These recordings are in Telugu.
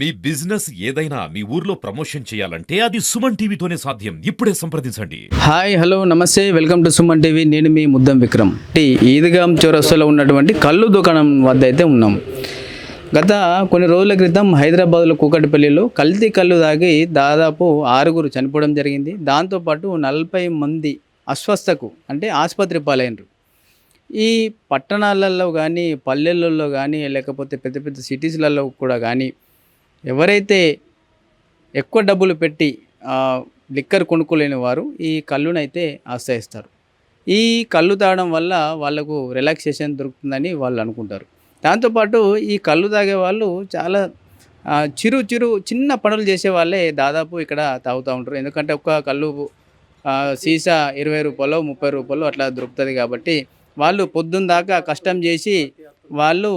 మీ బిజినెస్ ఏదైనా మీ ఊర్లో ప్రమోషన్ చేయాలంటే అది సుమన్ టీవీతోనే సాధ్యం. ఇప్పుడే సంప్రదించండి. హాయ్ హలో నమస్తే వెల్కమ్ టు సుమన్ టీవీ. నేను మీ ముద్దం విక్రమ్. ఈద్గాం చౌరస్తాలో ఉన్నటువంటి కళ్ళు దుకాణం వద్ద అయితే ఉన్నాం. గత కొన్ని రోజుల క్రితం హైదరాబాద్లో కూకట్పల్లిలో కల్తీ కళ్ళు తాగి దాదాపు 6 చనిపోవడం జరిగింది. దాంతోపాటు 40 మంది అస్వస్థకు అంటే ఆసుపత్రి పాలైనరు. ఈ పట్టణాలలో కానీ పల్లెలలో కానీ లేకపోతే పెద్ద పెద్ద సిటీస్లలో కూడా కానీ ఎవరైతే ఎక్కువ డబ్బులు పెట్టి లిక్కర్ కొనుక్కోలేని వారు ఈ కళ్ళునైతే ఆశ్రయిస్తారు. ఈ కళ్ళు తాగడం వల్ల వాళ్ళకు రిలాక్సేషన్ దొరుకుతుందని వాళ్ళు అనుకుంటారు. దాంతోపాటు ఈ కళ్ళు తాగే వాళ్ళు చాలా చిన్న పనులు చేసే వాళ్ళే దాదాపు ఇక్కడ తాగుతూ ఉంటారు. ఎందుకంటే ఒక్క కళ్ళు సీసా 20 రూపాయలు 30 రూపాయలు అట్లా దొరుకుతుంది. కాబట్టి వాళ్ళు పొద్దున్న దాకా కష్టం చేసి వాళ్ళు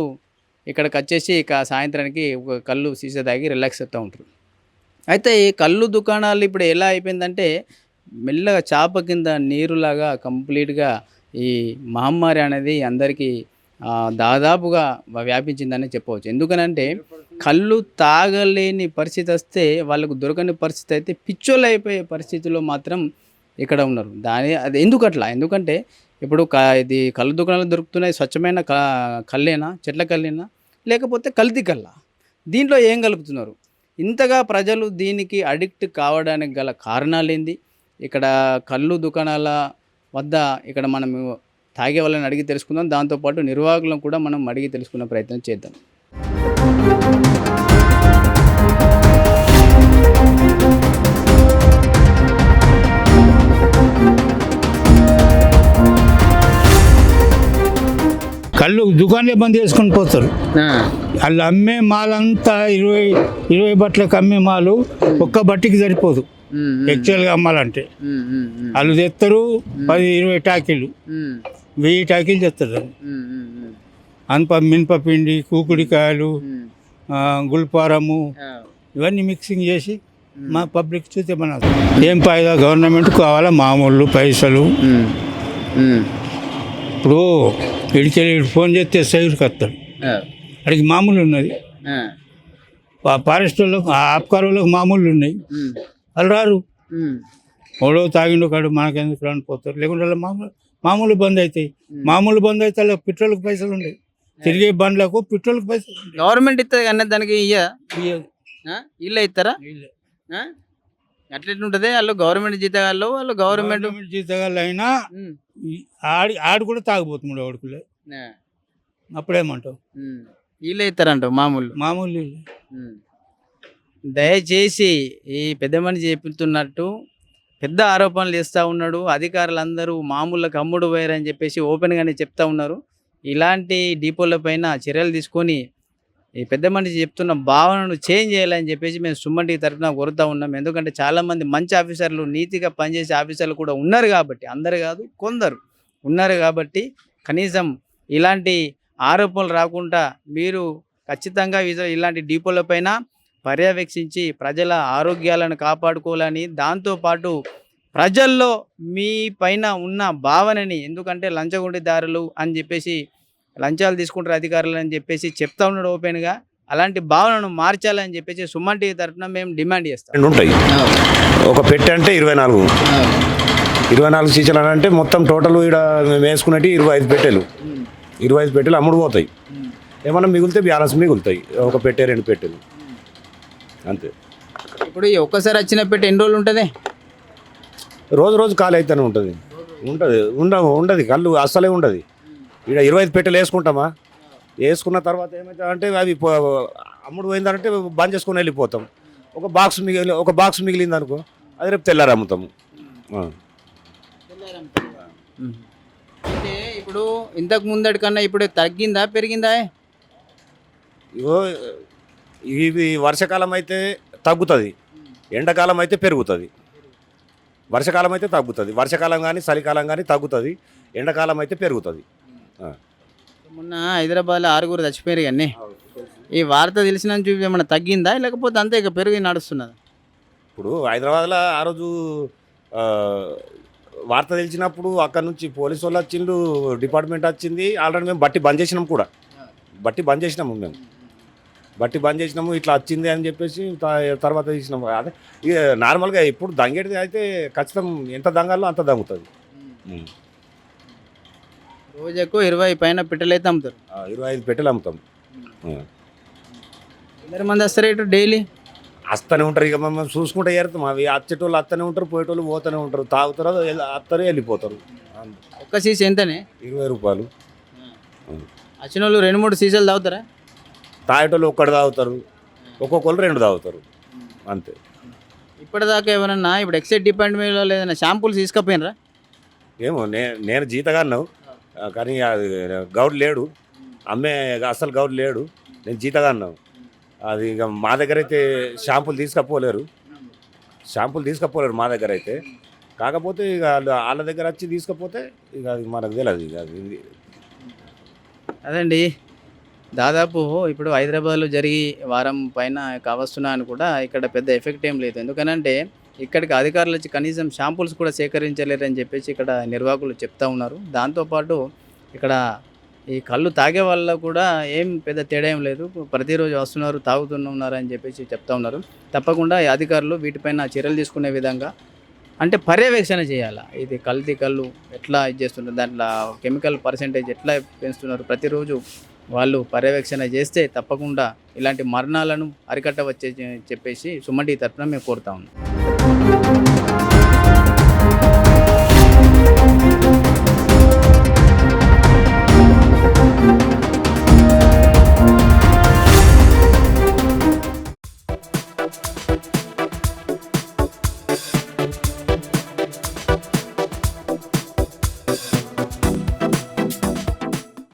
ఇక్కడికి వచ్చేసి సాయంత్రానికి ఒక కళ్ళు సీసా తాగి రిలాక్స్ అవుతూ ఉంటారు. అయితే ఈ కళ్ళు దుకాణాలు ఇప్పుడు ఎలా అయిపోయిందంటే మెల్లగా చాప కింద నీరులాగా కంప్లీట్గా ఈ మహమ్మారి అనేది అందరికీ దాదాపుగా వ్యాపించిందని చెప్పవచ్చు. ఎందుకనంటే కళ్ళు తాగలేని పరిస్థితి వస్తే వాళ్ళకు దొరకని పరిస్థితి అయితే పిచ్చోళ్ళు అయిపోయే పరిస్థితిలో మాత్రం ఇక్కడ ఉన్నారు. అది ఎందుకంటే ఇప్పుడు ఇది కళ్ళు దుకాణాలు దొరుకుతున్నాయి. స్వచ్ఛమైన కళ్ళేనా, చెట్ల కళ్ళేనా, లేకపోతే కల్తీ కళ్ళ? దీంట్లో ఏం కలుపుతున్నారు? ఇంతగా ప్రజలు దీనికి అడిక్ట్ కావడానికి గల కారణాలేంది? ఇక్కడ కళ్ళు దుకాణాల వద్ద ఇక్కడ మనం తాగే వాళ్ళని అడిగి తెలుసుకుందాం. దాంతోపాటు నిర్వాహకులను కూడా మనం అడిగి తెలుసుకునే ప్రయత్నం చేద్దాం. కళ్ళు దుకాణాలే బంద్ చేసుకొని పోతారు. వాళ్ళు అమ్మే మాలంతా 20 బట్టలకు అమ్మే మాలు ఒక్క బట్టికి సరిపోదు. యాక్చువల్గా అమ్మాలంటే వాళ్ళు తెస్తారు 10-20 టాకీలు, 1000 టాకీలు తెస్తారు. మినపపిండి, కూకుడికాయలు, గుల్పారము ఇవన్నీ మిక్సింగ్ చేసి మా పబ్లిక్ చూస్తే మన ఏం ఫాయిదా? గవర్నమెంట్ కావాలా మామూలు పైసలు. ఇప్పుడు ఇడికెళ్ళి ఫోన్ చేస్తే సైడ్కి వస్తాడు, అడిగి మామూలు ఉన్నది. ఫారెస్ట్ వాళ్ళకు ఆబ్కార్ వాళ్ళకు మామూలు ఉన్నాయి, వాళ్ళు రారు. ఓడో తాగిండు కాడు మనకెందుకు రాని పోతారు. లేకుంటే వాళ్ళ మామూలు బంద్ అవుతాయి. మామూలు బంద్ అయితే వాళ్ళకి పెట్రోల్కి పైసలు ఉండవు. తిరిగే బండ్లకు పెట్రోల్కి పైసలు గవర్నమెంట్ ఇస్తుంది కానీ దానికి ఇల్లు ఇస్తారా? అట్లెట్లుంటుంది? వాళ్ళు గవర్నమెంట్ జీతగాళ్ళు, వాళ్ళు గవర్నమెంట్ జీతగాళ్ళు అయినా ఆడు కూడా తాగిపోతున్నాడు ఆడుకులే. అప్పుడేమంటావు? వీళ్ళే ఇస్తారంటావు మామూలు. దయచేసి ఈ పెద్ద మనిషి చెప్తున్నట్టు పెద్ద ఆరోపణలు చేస్తూ ఉన్నాడు. అధికారులందరూ మామూలుగా అమ్ముడు పోయారని చెప్పేసి ఓపెన్గానే చెప్తా ఉన్నారు. ఇలాంటి డీపోల పైన చర్యలు తీసుకొని ఈ పెద్ద మనిషి చెప్తున్న భావనను చేంజ్ చేయాలని చెప్పేసి మేము సుమన్ టీవీ తరఫున కోరుతూ ఉన్నాం. ఎందుకంటే చాలామంది మంచి ఆఫీసర్లు, నీతిగా పనిచేసే ఆఫీసర్లు కూడా ఉన్నారు కాబట్టి, అందరు కాదు కొందరు ఉన్నారు కాబట్టి కనీసం ఇలాంటి ఆరోపణలు రాకుండా మీరు ఖచ్చితంగా ఇలాంటి డీపోల పైన పర్యవేక్షించి ప్రజల ఆరోగ్యాలను కాపాడుకోవాలని, దాంతోపాటు ప్రజల్లో మీ పైన ఉన్న భావనని, ఎందుకంటే లంచగొండిదారులు అని చెప్పేసి లంచాలు తీసుకుంటారు అధికారులు అని చెప్పేసి చెప్తా ఉన్నాడు ఓపెన్గా, అలాంటి భావనను మార్చాలని చెప్పేసి సుమన్ టీవీ తరఫున మేము డిమాండ్ చేస్తాం. ఉంటాయి ఒక పెట్టె అంటే 24 సీసాలు అంటే మొత్తం టోటల్ ఇక్కడ మేము వేసుకున్నట్టు 25 పెట్టెలు 25 పెట్టెలు అమ్ముడు పోతాయి. ఏమన్నా మిగులితే బ్యాలెన్స్ మిగులుతాయి. ఒక పెట్టె 2 పెట్టెలు అంతే. ఇప్పుడు ఒక్కసారి వచ్చిన పెట్టె ఎన్ని రోజులు ఉంటుంది? రోజు ఖాళీ అయితేనే ఉంటుంది. ఉండదు కళ్ళు అస్సలే ఉండదు. ఇక్కడ 25 పెట్టెలు వేసుకుంటామా, వేసుకున్న తర్వాత ఏమవుతుంది అంటే అవి అమ్ముడు పోయిందంటే బంద్ చేసుకొని వెళ్ళిపోతాం. ఒక బాక్స్ మిగిలింది అనుకో, అది రేపు తెల్లారి అమ్ముతాము. అంటే ఇప్పుడు ఇంతకు ముందటి కన్నా ఇప్పుడు తగ్గిందా పెరిగిందా? ఇవి వర్షాకాలం అయితే తగ్గుతుంది, ఎండాకాలం అయితే పెరుగుతుంది. వర్షాకాలం అయితే తగ్గుతుంది, వర్షాకాలం కానీ చలికాలం కానీ తగ్గుతుంది, ఎండాకాలం అయితే పెరుగుతుంది. మొన్న హైదరాబాద్లో 6 చచ్చిపోయారు కానీ ఈ వార్త తెలిసిన చూపి ఏమన్నా తగ్గిందా లేకపోతే అంతే ఇక పెరిగి నడుస్తున్నదా? ఇప్పుడు హైదరాబాద్లో ఆ రోజు వార్త తెలిసినప్పుడు అక్కడ నుంచి పోలీసు వాళ్ళు వచ్చిండు, డిపార్ట్మెంట్ వచ్చింది. ఆల్రెడీ మేము బట్టి బంద్ చేసినాం మేము బట్టి బంద్ చేసినాము ఇట్లా వచ్చింది అని చెప్పేసి తర్వాత తీసినాము. అదే ఇక నార్మల్గా ఇప్పుడు దంగేటిది అయితే ఖచ్చితం ఎంత దంగాలో అంత దంగుతుంది. రోజుకు 20 పైన పిట్టలు అయితే అమ్ముతారు. 25 పెట్టెలు అమ్ముతాం. ఎందరు మంది వస్తారు ఇటు డైలీ? వస్తూనే ఉంటారు, ఇక మనం చూసుకుంటే ఏరుతాం. అవి వచ్చేటోళ్ళు వస్తూనే ఉంటారు, పోయేటోళ్ళు పోతూనే ఉంటారు. తాగుతారు, వస్తారు, వెళ్ళిపోతారు. ఒక్క సీసీ ఎంతనే? 20 రూపాయలు. వచ్చిన వాళ్ళు 2-3 సీసాలు తాగుతారా? తాగేటోళ్ళు ఒక్కడు తాగుతారు, ఒక్కొక్కరు 2 తాగుతారు అంతే. ఇప్పటిదాకా ఎవరన్నా ఇప్పుడు ఎక్సైజ్ డిపార్ట్మెంట్లో ఏదైనా షాంపూలు తీసుకపోయినరా? ఏమో నేను జీతగా అన్నావు కానీ అది గౌడ్ లేడు, అమ్మే అసలు గౌడ్ లేడు, నేను జీతగా అన్నావు. అది ఇక మా దగ్గర అయితే షాంపూలు తీసుకపోలేరు మా దగ్గర అయితే. కాకపోతే ఇక వాళ్ళ దగ్గర వచ్చి తీసుకపోతే ఇక అది మనకు తెలియదు. ఇక అది అదండి, దాదాపు ఇప్పుడు హైదరాబాద్లో జరిగి వారం పైన కావస్తున్నా అని కూడా ఇక్కడ పెద్ద ఎఫెక్ట్ ఏం లేదు. ఎందుకనంటే ఇక్కడికి అధికారులు వచ్చి కనీసం షాంపూల్స్ కూడా సేకరించలేరని చెప్పేసి ఇక్కడ నిర్వాహకులు చెప్తా ఉన్నారు. దాంతోపాటు ఇక్కడ ఈ కళ్ళు తాగే వాళ్ళ కూడా ఏం పెద్ద తేడా ఏం లేదు, ప్రతిరోజు వస్తున్నారు, తాగుతున్నారు అని చెప్పేసి చెప్తా ఉన్నారు. తప్పకుండా ఈ అధికారులు వీటిపైన చర్యలు తీసుకునే విధంగా అంటే పర్యవేక్షణ చేయాలి. ఇది కల్తీ కళ్ళు ఎట్లా ఇది చేస్తున్నారు, దాంట్లో కెమికల్ పర్సెంటేజ్ ఎట్లా పెంచుతున్నారు, ప్రతిరోజు వాళ్ళు పర్యవేక్షణ చేస్తే తప్పకుండా ఇలాంటి మరణాలను అరికట్టవచ్చని చెప్పేసి సుమన్ టీవీ తరఫున మేము కోరుతా ఉన్నాం.